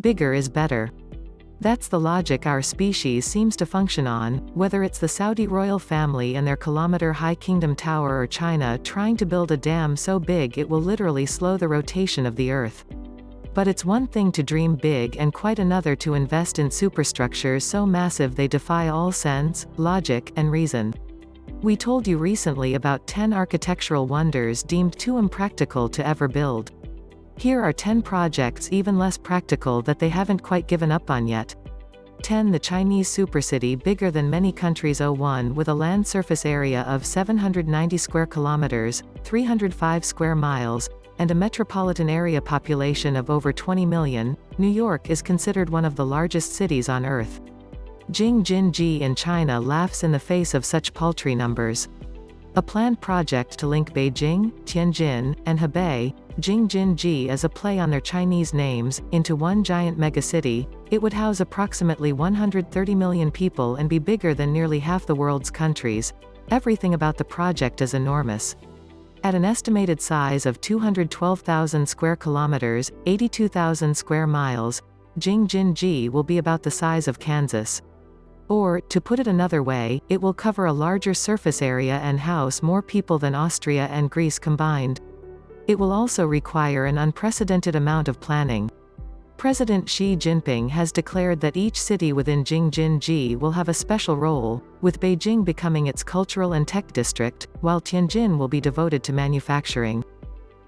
Bigger is better. That's the logic our species seems to function on, whether it's the Saudi royal family and their kilometer-high Kingdom Tower or China trying to build a dam so big it will literally slow the rotation of the Earth. But it's one thing to dream big and quite another to invest in superstructures so massive they defy all sense, logic, and reason. We told you recently about 10 architectural wonders deemed too impractical to ever build. Here are 10 projects even less practical that they haven't quite given up on yet. 10. The Chinese supercity, bigger than many countries. 01 With a land surface area of 790 square kilometers, 305 square miles, and a metropolitan area population of over 20 million, New York is considered one of the largest cities on Earth. Jing-Jin-Ji in China laughs in the face of such paltry numbers. A planned project to link Beijing, Tianjin, and Hebei, Jing-Jin-Ji is a play on their Chinese names, into one giant megacity. It would house approximately 130 million people and be bigger than nearly half the world's countries. Everything about the project is enormous. At an estimated size of 212,000 square kilometers, 82,000 square miles, Jing-Jin-Ji will be about the size of Kansas. Or, to put it another way, it will cover a larger surface area and house more people than Austria and Greece combined. It will also require an unprecedented amount of planning. President Xi Jinping has declared that each city within Jing-Jin-Ji will have a special role, with Beijing becoming its cultural and tech district, while Tianjin will be devoted to manufacturing.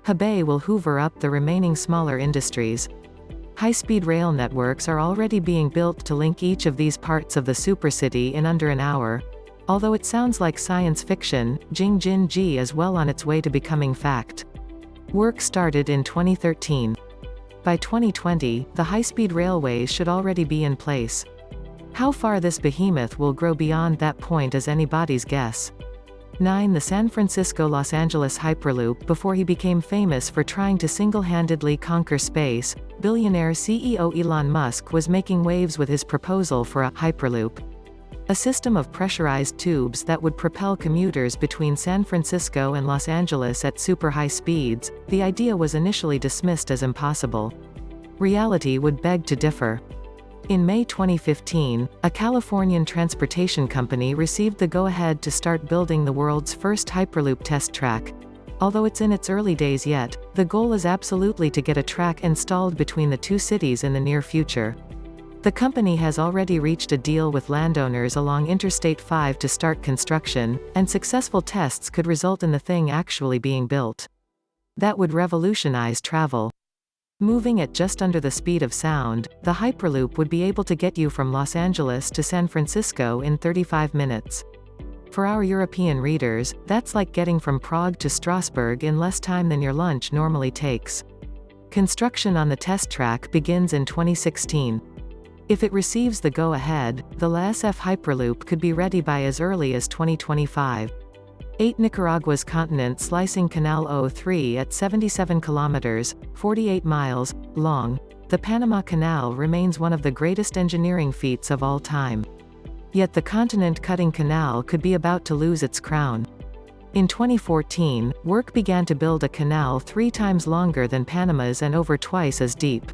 Hebei will hoover up the remaining smaller industries. High-speed rail networks are already being built to link each of these parts of the supercity in under an hour. Although it sounds like science fiction, Jing-Jin-Ji is well on its way to becoming fact. Work started in 2013. By 2020, the high-speed railways should already be in place. How far this behemoth will grow beyond that point is anybody's guess. 9. The San Francisco-Los Angeles Hyperloop. Before he became famous for trying to single-handedly conquer space, billionaire CEO Elon Musk was making waves with his proposal for a Hyperloop. A system of pressurized tubes that would propel commuters between San Francisco and Los Angeles at super high speeds. The idea was initially dismissed as impossible. Reality would beg to differ. In May 2015, a Californian transportation company received the go-ahead to start building the world's first Hyperloop test track. Although it's in its early days yet, the goal is absolutely to get a track installed between the two cities in the near future. The company has already reached a deal with landowners along Interstate 5 to start construction, and successful tests could result in the thing actually being built. That would revolutionize travel. Moving at just under the speed of sound, the Hyperloop would be able to get you from Los Angeles to San Francisco in 35 minutes. For our European readers, that's like getting from Prague to Strasbourg in less time than your lunch normally takes. Construction on the test track begins in 2016. If it receives the go-ahead, the LaSF Hyperloop could be ready by as early as 2025. 8. Nicaragua's continent-slicing Canal 03 at 77 kilometers, 48 miles, long. The Panama Canal remains one of the greatest engineering feats of all time. Yet the continent-cutting canal could be about to lose its crown. In 2014, work began to build a canal 3 times longer than Panama's and over twice as deep.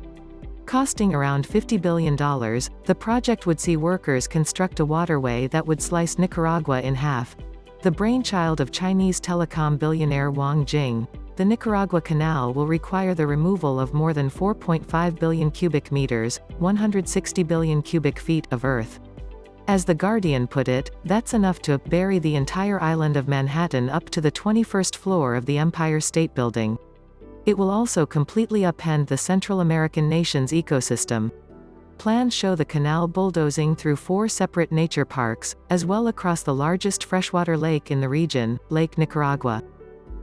Costing around $50 billion, the project would see workers construct a waterway that would slice Nicaragua in half. The brainchild of Chinese telecom billionaire Wang Jing, the Nicaragua Canal will require the removal of more than 4.5 billion cubic meters, 160 billion cubic feet of earth. As The Guardian put it, that's enough to bury the entire island of Manhattan up to the 21st floor of the Empire State Building. It will also completely upend the Central American nation's ecosystem. Plans show the canal bulldozing through 4 separate nature parks, as well across the largest freshwater lake in the region, Lake Nicaragua.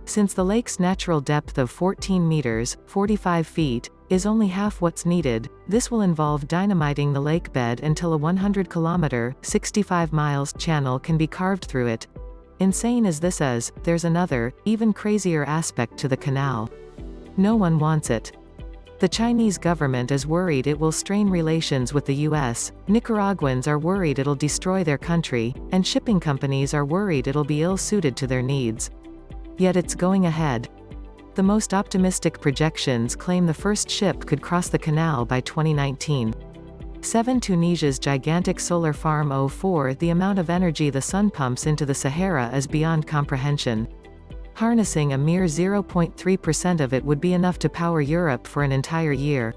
Since the lake's natural depth of 14 meters, 45 feet, is only half what's needed, this will involve dynamiting the lake bed until a 100-kilometer, 65 miles channel can be carved through it. Insane as this is, there's another, even crazier aspect to the canal. No one wants it. The Chinese government is worried it will strain relations with the US, Nicaraguans are worried it'll destroy their country, and shipping companies are worried it'll be ill-suited to their needs. Yet it's going ahead. The most optimistic projections claim the first ship could cross the canal by 2019. 7. Tunisia's gigantic solar farm. 04. The amount of energy the sun pumps into the Sahara is beyond comprehension. Harnessing a mere 0.3% of it would be enough to power Europe for an entire year.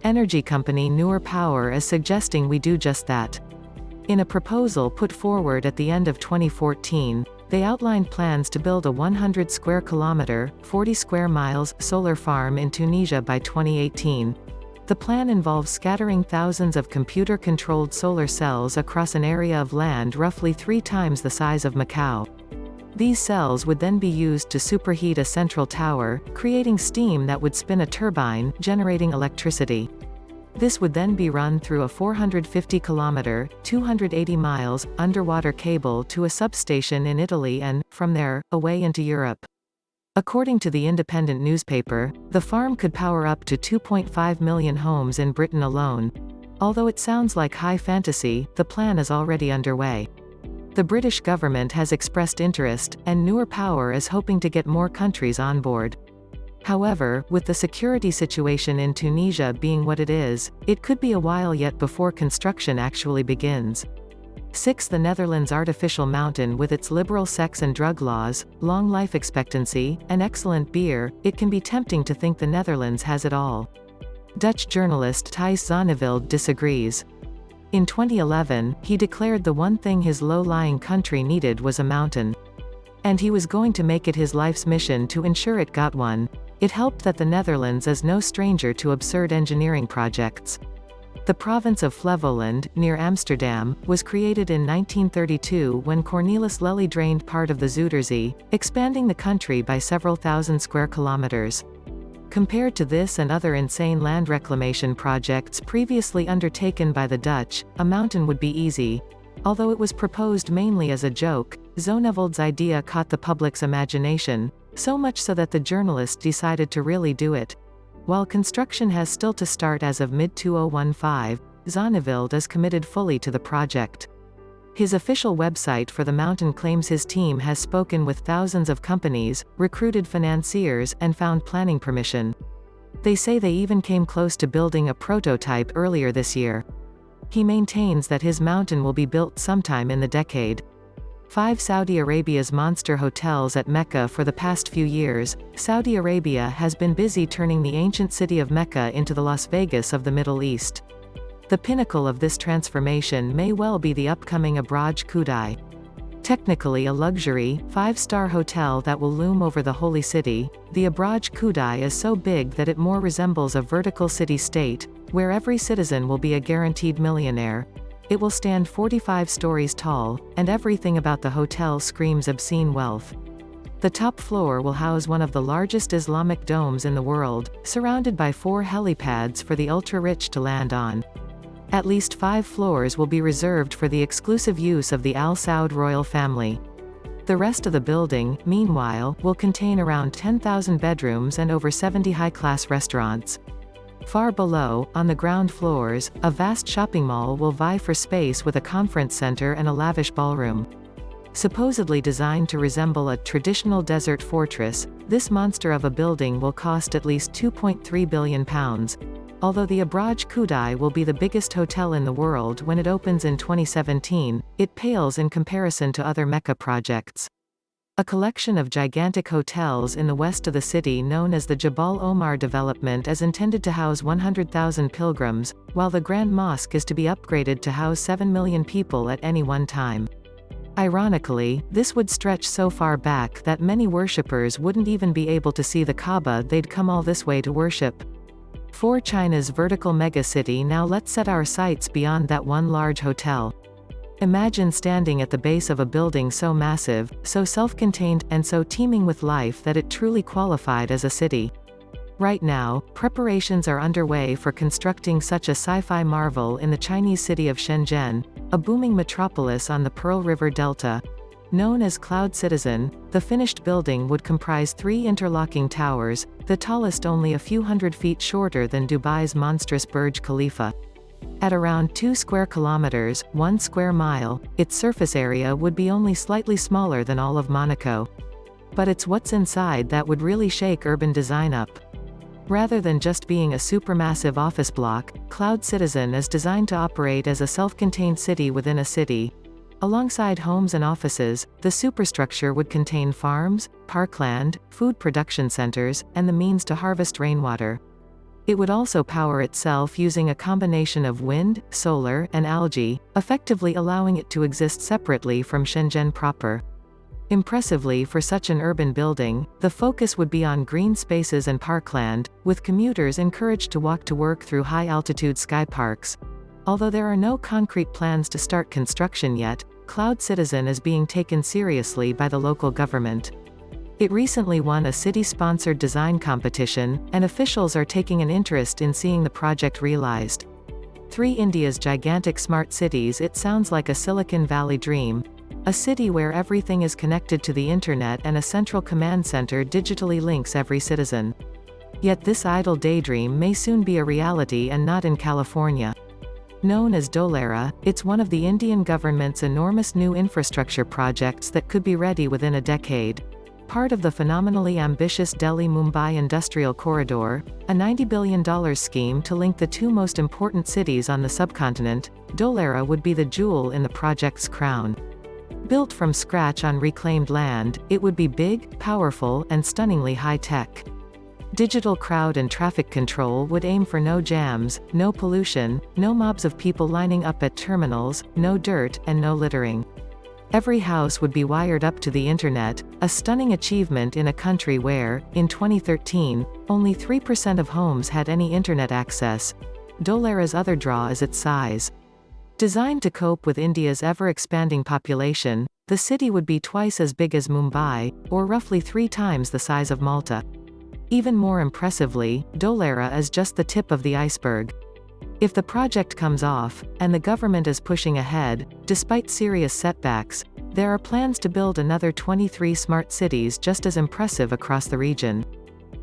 Energy company Noor Power is suggesting we do just that. In a proposal put forward at the end of 2014, they outlined plans to build a 100 square kilometer, 40 square miles, solar farm in Tunisia by 2018. The plan involves scattering thousands of computer-controlled solar cells across an area of land roughly 3 times the size of Macau. These cells would then be used to superheat a central tower, creating steam that would spin a turbine, generating electricity. This would then be run through a 450-kilometer, 280 miles, underwater cable to a substation in Italy and, from there, away into Europe. According to the independent newspaper, the farm could power up to 2.5 million homes in Britain alone. Although it sounds like high fantasy, the plan is already underway. The British government has expressed interest, and Noor Power is hoping to get more countries on board. However, with the security situation in Tunisia being what it is, it could be a while yet before construction actually begins. 6. The Netherlands' artificial mountain. With its liberal sex and drug laws, long life expectancy, and excellent beer, it can be tempting to think the Netherlands has it all. Dutch journalist Thijs Zonneveld disagrees. In 2011, he declared the one thing his low-lying country needed was a mountain. And he was going to make it his life's mission to ensure it got one. It helped that the Netherlands is no stranger to absurd engineering projects. The province of Flevoland, near Amsterdam, was created in 1932 when Cornelis Lely drained part of the Zuiderzee, expanding the country by several thousand square kilometers. Compared to this and other insane land reclamation projects previously undertaken by the Dutch, a mountain would be easy. Although it was proposed mainly as a joke, Zonneveld's idea caught the public's imagination, so much so that the journalist decided to really do it. While construction has still to start as of mid-2015, Zonneveld is committed fully to the project. His official website for the mountain claims his team has spoken with thousands of companies, recruited financiers, and found planning permission. They say they even came close to building a prototype earlier this year. He maintains that his mountain will be built sometime in the decade. 5. Saudi Arabia's monster hotels at Mecca. For the past few years, Saudi Arabia has been busy turning the ancient city of Mecca into the Las Vegas of the Middle East. The pinnacle of this transformation may well be the upcoming Abraj Khudai. Technically a luxury, 5-star hotel that will loom over the holy city, the Abraj Khudai is so big that it more resembles a vertical city-state, where every citizen will be a guaranteed millionaire. It will stand 45 stories tall, and everything about the hotel screams obscene wealth. The top floor will house one of the largest Islamic domes in the world, surrounded by 4 helipads for the ultra-rich to land on. At least 5 floors will be reserved for the exclusive use of the Al Saud royal family. The rest of the building, meanwhile, will contain around 10,000 bedrooms and over 70 high-class restaurants. Far below, on the ground floors, a vast shopping mall will vie for space with a conference center and a lavish ballroom. Supposedly designed to resemble a traditional desert fortress, this monster of a building will cost at least £2.3 billion. Although the Abraj Khudai will be the biggest hotel in the world when it opens in 2017, it pales in comparison to other Mecca projects. A collection of gigantic hotels in the west of the city known as the Jabal Omar development is intended to house 100,000 pilgrims, while the Grand Mosque is to be upgraded to house 7 million people at any one time. Ironically, this would stretch so far back that many worshippers wouldn't even be able to see the Kaaba they'd come all this way to worship. 4. China's vertical megacity. Now let's set our sights beyond that one large hotel. Imagine standing at the base of a building so massive, so self-contained, and so teeming with life that it truly qualified as a city. Right now, preparations are underway for constructing such a sci-fi marvel in the Chinese city of Shenzhen, a booming metropolis on the Pearl River Delta. Known as Cloud Citizen, the finished building would comprise 3 interlocking towers, the tallest only a few hundred feet shorter than Dubai's monstrous Burj Khalifa. At around 2 square kilometers, 1 square mile, its surface area would be only slightly smaller than all of Monaco. But it's what's inside that would really shake urban design up. Rather than just being a supermassive office block, Cloud Citizen is designed to operate as a self-contained city within a city. Alongside homes and offices, the superstructure would contain farms, parkland, food production centers, and the means to harvest rainwater. It would also power itself using a combination of wind, solar, and algae, effectively allowing it to exist separately from Shenzhen proper. Impressively, for such an urban building, the focus would be on green spaces and parkland, with commuters encouraged to walk to work through high-altitude sky parks. Although there are no concrete plans to start construction yet, Cloud Citizen is being taken seriously by the local government. It recently won a city-sponsored design competition, and officials are taking an interest in seeing the project realized. 3 India's gigantic smart cities. It sounds like a Silicon Valley dream. A city where everything is connected to the internet and a central command center digitally links every citizen. Yet this idle daydream may soon be a reality, and not in California. Known as Dholera, it's one of the Indian government's enormous new infrastructure projects that could be ready within a decade. Part of the phenomenally ambitious Delhi-Mumbai Industrial Corridor, a $90 billion scheme to link the 2 most important cities on the subcontinent, Dholera would be the jewel in the project's crown. Built from scratch on reclaimed land, it would be big, powerful, and stunningly high-tech. Digital crowd and traffic control would aim for no jams, no pollution, no mobs of people lining up at terminals, no dirt, and no littering. Every house would be wired up to the internet, a stunning achievement in a country where, in 2013, only 3% of homes had any internet access. Dholera's other draw is its size. Designed to cope with India's ever-expanding population, the city would be twice as big as Mumbai, or roughly 3 times the size of Malta. Even more impressively, Dholera is just the tip of the iceberg. If the project comes off, and the government is pushing ahead, despite serious setbacks, there are plans to build another 23 smart cities just as impressive across the region.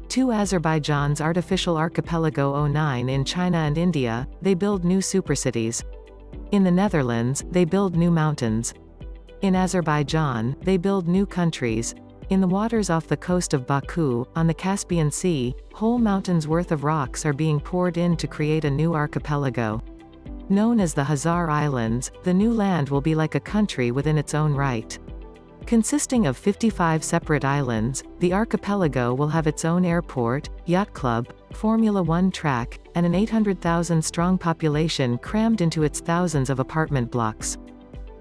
To Azerbaijan's artificial archipelago O9 in China and India, they build new supercities. In the Netherlands, they build new mountains. In Azerbaijan, they build new countries. In the waters off the coast of Baku, on the Caspian Sea, whole mountains worth of rocks are being poured in to create a new archipelago. Known as the Hazar Islands, the new land will be like a country within its own right. Consisting of 55 separate islands, the archipelago will have its own airport, yacht club, Formula One track, and an 800,000-strong population crammed into its thousands of apartment blocks.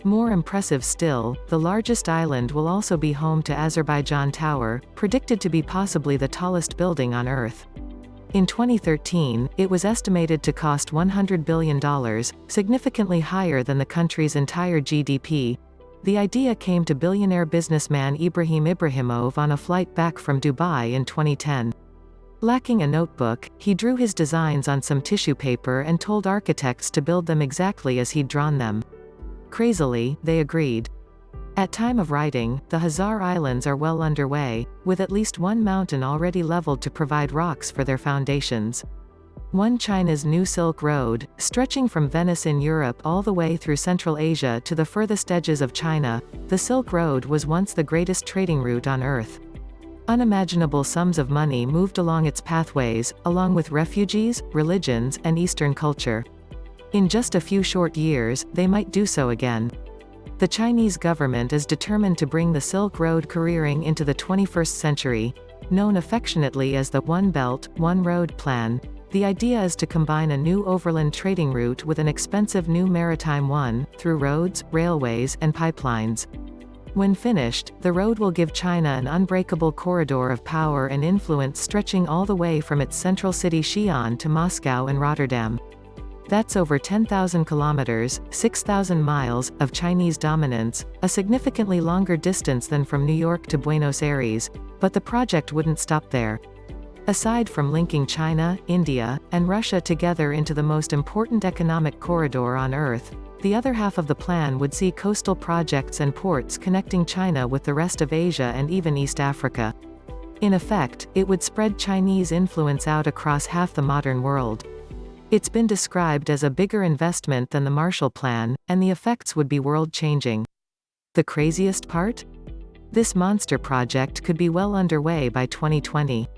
More impressive still, the largest island will also be home to Azerbaijan Tower, predicted to be possibly the tallest building on Earth. In 2013, it was estimated to cost $100 billion, significantly higher than the country's entire GDP. The idea came to billionaire businessman Ibrahim Ibrahimov on a flight back from Dubai in 2010. Lacking a notebook, he drew his designs on some tissue paper and told architects to build them exactly as he'd drawn them. Crazily, they agreed. At time of writing, the Hazar Islands are well underway, with at least one mountain already leveled to provide rocks for their foundations. One China's new Silk Road, stretching from Venice in Europe all the way through Central Asia to the furthest edges of China, the Silk Road was once the greatest trading route on Earth. Unimaginable sums of money moved along its pathways, along with refugees, religions, and Eastern culture. In just a few short years, they might do so again. The Chinese government is determined to bring the Silk Road careering into the 21st century. Known affectionately as the One Belt, One Road plan, the idea is to combine a new overland trading route with an expensive new maritime one, through roads, railways, and pipelines. When finished, the road will give China an unbreakable corridor of power and influence stretching all the way from its central city Xi'an to Moscow and Rotterdam. That's over 10,000 kilometers, 6,000 miles, of Chinese dominance, a significantly longer distance than from New York to Buenos Aires, but the project wouldn't stop there. Aside from linking China, India, and Russia together into the most important economic corridor on Earth, the other half of the plan would see coastal projects and ports connecting China with the rest of Asia and even East Africa. In effect, it would spread Chinese influence out across half the modern world. It's been described as a bigger investment than the Marshall Plan, and the effects would be world-changing. The craziest part? This monster project could be well underway by 2020.